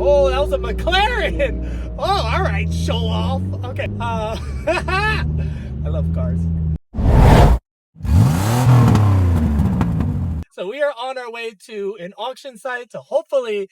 Oh, that was a McLaren. Oh, all right, show off. Okay. I love cars. So we are on our way to an auction site to hopefully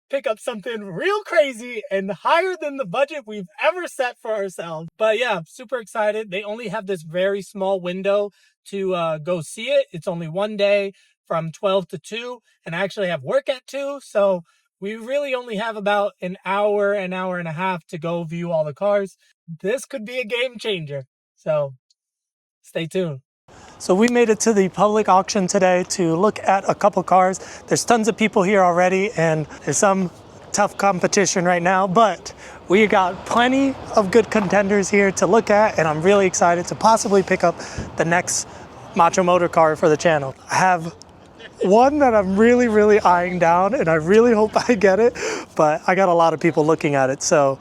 pick up something real crazy and higher than the budget we've ever set for ourselves. But yeah, super excited. They only have this very small window to go see it. It's only one day from 12 to 2, and I actually have work at 2. So we really only have about an hour and a half to go view all the cars. This could be a game changer. So stay tuned. So we made it to the public auction today to look at a couple cars. There's tons of people here already, and there's some tough competition right now, but we got plenty of good contenders here to look at, and I'm really excited to possibly pick up the next Macho Motor car for the channel. I have one that I'm really eyeing down, and I really hope I get it, but I got a lot of people looking at it, so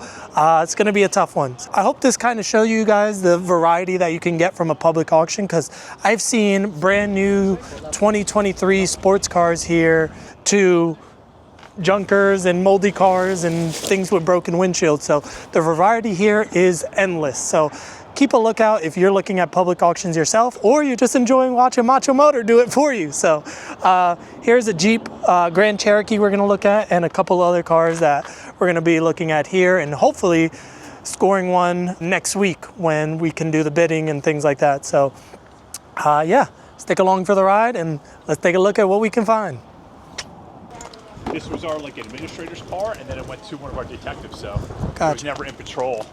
it's gonna be a tough one. I hope this kind of show you guys the variety that you can get from a public auction, because I've seen brand new 2023 sports cars here to junkers and moldy cars and things with broken windshields, so the variety here is endless. So keep a lookout if you're looking at public auctions yourself, or you're just enjoying watching Macho Motor do it for you. So here's a Jeep Grand Cherokee we're gonna look at, and a couple other cars that we're gonna be looking at here, and hopefully scoring one next week when we can do the bidding and things like that. So yeah, stick along for the ride and let's take a look at what we can find. This was our administrator's car, and then it went to one of our detectives, so Gotcha. it was never in patrol.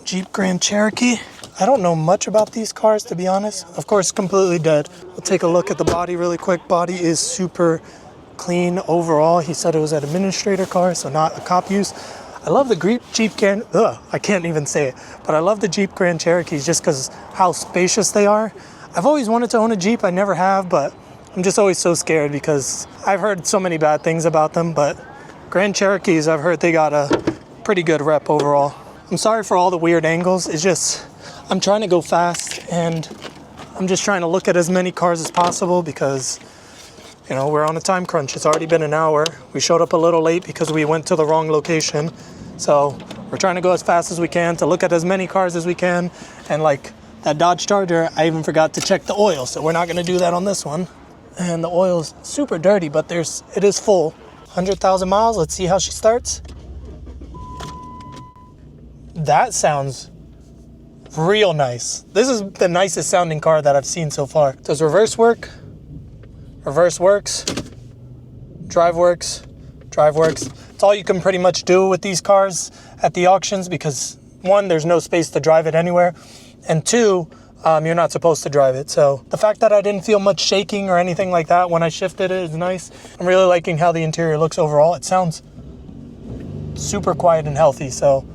Jeep Grand Cherokee. I don't know much about these cars, to be honest. Of course, completely dead. We'll take a look at the body really quick. Body is super clean overall. He said it was an administrator car, so not a cop use. I love the Jeep Grand, I can't even say it, but I love the Jeep Grand Cherokees just because how spacious they are. I've always wanted to own a Jeep. I never have, but I'm just always so scared because I've heard so many bad things about them, but Grand Cherokees, I've heard they got a pretty good rep overall. I'm sorry for all the weird angles. It's just, I'm trying to go fast, and I'm just trying to look at as many cars as possible because, you know, we're on a time crunch. It's already been an hour. We showed up a little late because we went to the wrong location. So we're trying to go as fast as we can to look at as many cars as we can. And like that Dodge Charger, I even forgot to check the oil. So we're not gonna do that on this one. And the oil's super dirty, but it is full. 100,000 miles, let's see how she starts. That sounds real nice. This is the nicest sounding car that I've seen so far. Does reverse work? Reverse works. Drive works. Drive works. It's all you can pretty much do with these cars at the auctions because one, there's no space to drive it anywhere, and two, you're not supposed to drive it. So the fact that I didn't feel much shaking or anything like that when I shifted it is nice. I'm really liking how the interior looks overall. It sounds super quiet and healthy, so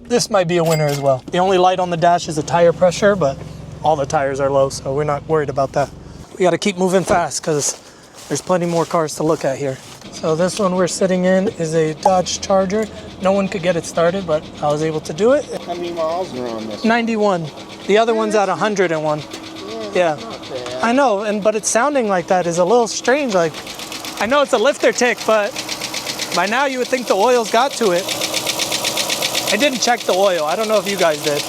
this might be a winner as well. The only light on the dash is the tire pressure, but all the tires are low, so we're not worried about that. We gotta keep moving fast because there's plenty more cars to look at here. So this one we're sitting in is a Dodge Charger. No one could get it started, but I was able to do it. How many miles are on this? 91. The other one's at 101. Yeah. I know, but it's sounding like that is a little strange. Like, I know it's a lifter tick, but by now you would think the oil's got to it. I didn't check the oil. I don't know if you guys did.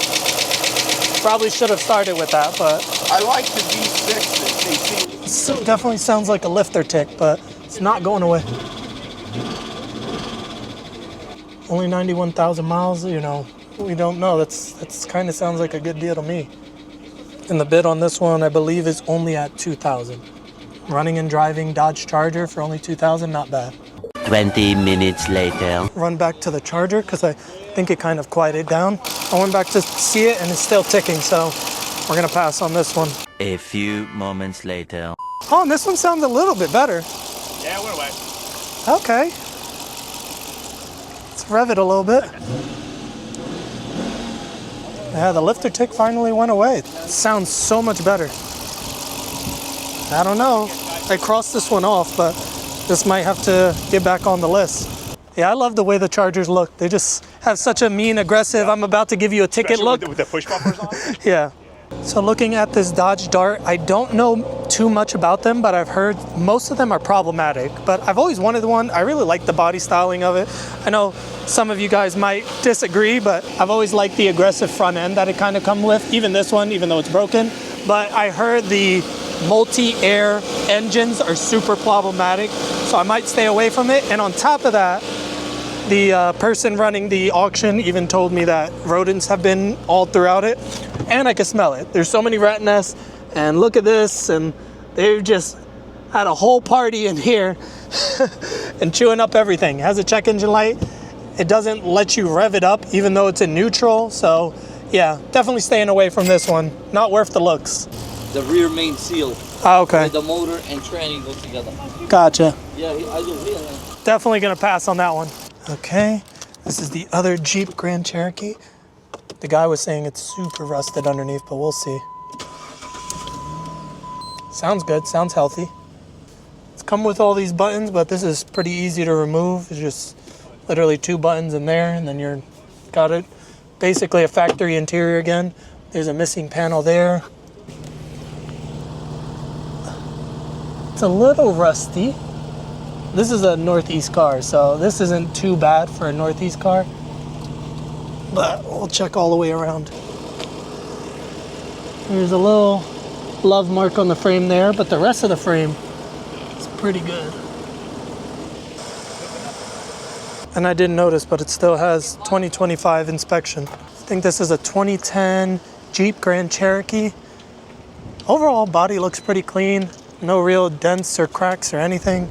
Probably should have started with that, but I like the V6 it definitely sounds like a lifter tick, but it's not going away. Only 91,000 miles, you know, we don't know. That's kind of sounds like a good deal to me. And the bid on this one, I believe, is only at 2,000. Running and driving Dodge Charger for only 2,000, not bad. 20 minutes later. Run back to the Charger because I think it kind of quieted down. I went back to see it and it's still ticking, so we're gonna pass on this one. A few moments later. Oh, and this one sounds a little bit better. Yeah, it went away. Okay. Let's rev it a little bit. Yeah, the lifter tick finally went away. It sounds so much better. I don't know. I crossed this one off, but this might have to get back on the list. Yeah, I love the way the Chargers look. They just have such a mean, aggressive, I'm about to give you a ticket Especially look. with the push bumpers on. Yeah. So looking at this Dodge Dart, I don't know too much about them, but I've heard most of them are problematic. But I've always wanted one. I really like the body styling of it. I know some of you guys might disagree, but I've always liked the aggressive front end that it kind of come with. Even this one, even though it's broken. But I heard the multi-air engines are super problematic, so I might stay away from it. And on top of that, the person running the auction even told me that rodents have been all throughout it, and I can smell it. There's so many rat nests, and look at this, and they've just had a whole party in here and chewing up everything. It has a check engine light. It doesn't let you rev it up even though it's in neutral, so yeah, definitely staying away from this one. Not worth the looks. The rear main seal. Oh, okay. The motor and tranny go together. Gotcha. Yeah, I do feel it. Definitely gonna pass on that one. Okay, this is the other Jeep Grand Cherokee. The guy was saying it's super rusted underneath, but we'll see. Sounds good, sounds healthy. It's come with all these buttons, but this is pretty easy to remove. It's just literally 2 buttons in there, and then you're got it. Basically a factory interior again. There's a missing panel there. It's a little rusty. This is a Northeast car, so this isn't too bad for a Northeast car. But we'll check all the way around. There's a little love mark on the frame there, but the rest of the frame is pretty good. And I didn't notice, but it still has 2025 inspection. I think this is a 2010 Jeep Grand Cherokee. Overall, body looks pretty clean. No real dents or cracks or anything.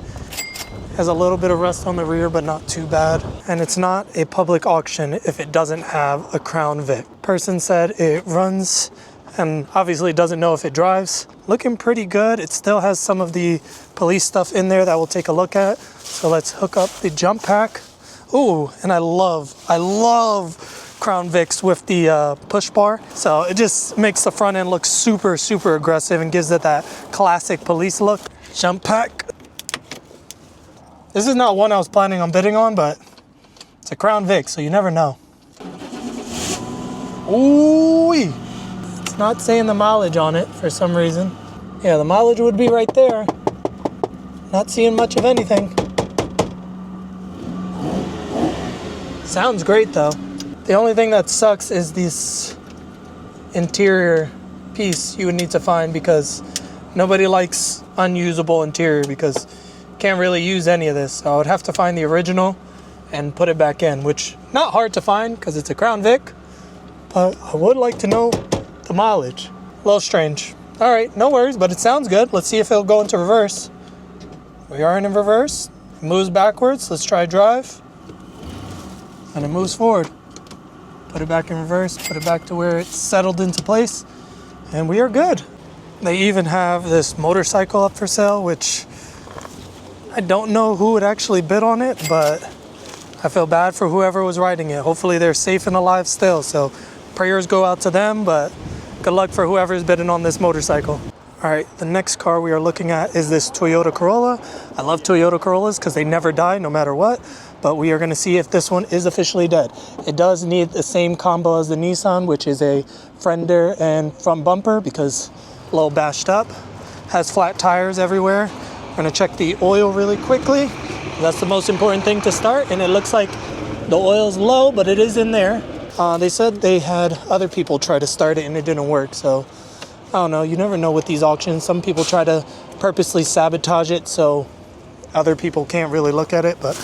Has a little bit of rust on the rear, but not too bad. And it's not a public auction if it doesn't have a Crown Vic. Person said it runs and obviously doesn't know if it drives. Looking pretty good. It still has some of the police stuff in there that we'll take a look at. So let's hook up the jump pack. Ooh, and I love Crown Vics with the push bar. So it just makes the front end look super, super aggressive and gives it that classic police look. Jump pack. This is not one I was planning on bidding on, but it's a Crown Vic, so you never know. Ooh, it's not saying the mileage on it for some reason. Yeah, the mileage would be right there. Not seeing much of anything. Sounds great though. The only thing that sucks is this interior piece you would need to find, because nobody likes unusable interior, because can't really use any of this. So I would have to find the original and put it back in, which not hard to find because it's a Crown Vic, but I would like to know the mileage. A little strange. All right, no worries, but it sounds good. Let's see if it'll go into reverse. We are in reverse. It moves backwards. Let's try drive. And it moves forward. Put it back in reverse, put it back to where it's settled into place, and we are good. They even have this motorcycle up for sale, which I don't know who would actually bid on it, but I feel bad for whoever was riding it. Hopefully they're safe and alive still, so prayers go out to them, but good luck for whoever's bidding on this motorcycle. All right, the next car we are looking at is this Toyota Corolla. I love Toyota Corollas because they never die no matter what, but we are gonna see if this one is officially dead. It does need the same combo as the Nissan, which is a fender and front bumper because a little bashed up. Has flat tires everywhere. We're gonna check the oil really quickly. That's the most important thing to start, and it looks like the oil's low, but it is in there. They said they had other people try to start it and it didn't work, so I don't know. You never know with these auctions. Some people try to purposely sabotage it so other people can't really look at it, but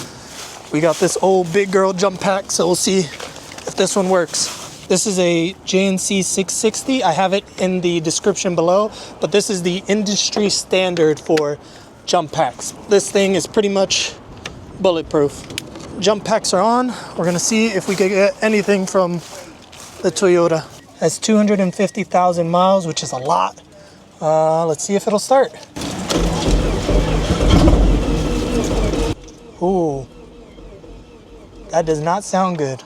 we got this old big girl jump pack, so we'll see if this one works. This is a JNC 660. I have it in the description below, but this is the industry standard for jump packs. This thing is pretty much bulletproof. Jump packs are on. We're gonna see if we can get anything from the Toyota. Has 250,000 miles, which is a lot. Let's see if it'll start. Ooh, that does not sound good.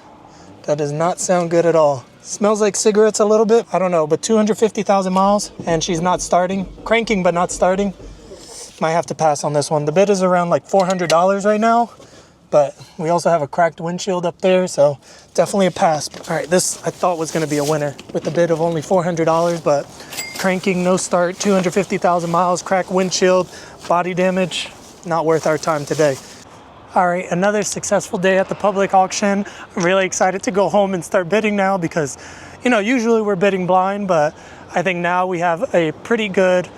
That does not sound good at all. Smells like cigarettes a little bit. I don't know, but 250,000 miles and she's not starting. Cranking, but not starting. Might have to pass on this one. The bid is around like $400 right now. but we also have a cracked windshield up there, so definitely a pass. All right, this I thought was gonna be a winner with a bid of only $400, but cranking, no start, 250,000 miles, cracked windshield, body damage, not worth our time today. All right, another successful day at the public auction. I'm really excited to go home and start bidding now because, you know, usually we're bidding blind, but I think now we have a pretty good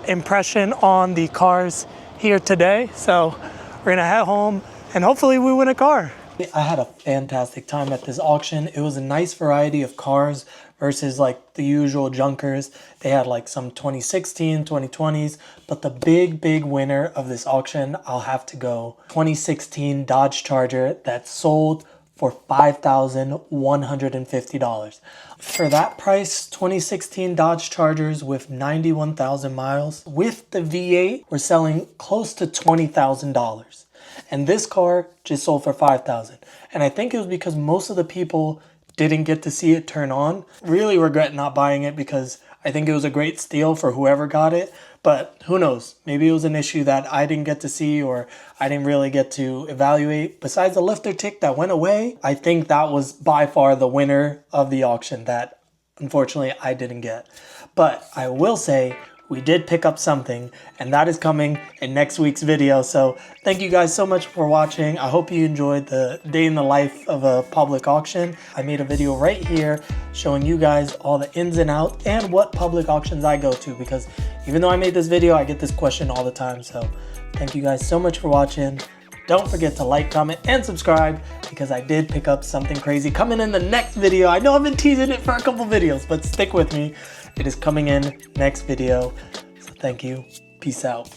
impression on the cars here today. So we're gonna head home and hopefully we win a car. I had a fantastic time at this auction. It was a nice variety of cars versus like the usual junkers. They had like some 2016, 2020s, but the big winner of this auction, I'll have to go 2016 Dodge Charger that sold for $5,150. For that price, 2016 Dodge Chargers with 91,000 miles with the V8 were selling close to $20,000. And this car just sold for $5,000. And I think it was because most of the people didn't get to see it turn on. Really regret not buying it because I think it was a great steal for whoever got it. But who knows? Maybe it was an issue that I didn't get to see or I didn't really get to evaluate. Besides the lifter tick that went away, I think that was by far the winner of the auction that unfortunately I didn't get. But I will say, we did pick up something, and that is coming in next week's video. So thank you guys so much for watching. I hope you enjoyed the day in the life of a public auction. I made a video right here showing you guys all the ins and outs and what public auctions I go to, because even though I made this video, I get this question all the time. So thank you guys so much for watching. Don't forget to like, comment, and subscribe because I did pick up something crazy coming in the next video. I know I've been teasing it for a couple videos, but stick with me. It is coming in next video. So thank you. Peace out.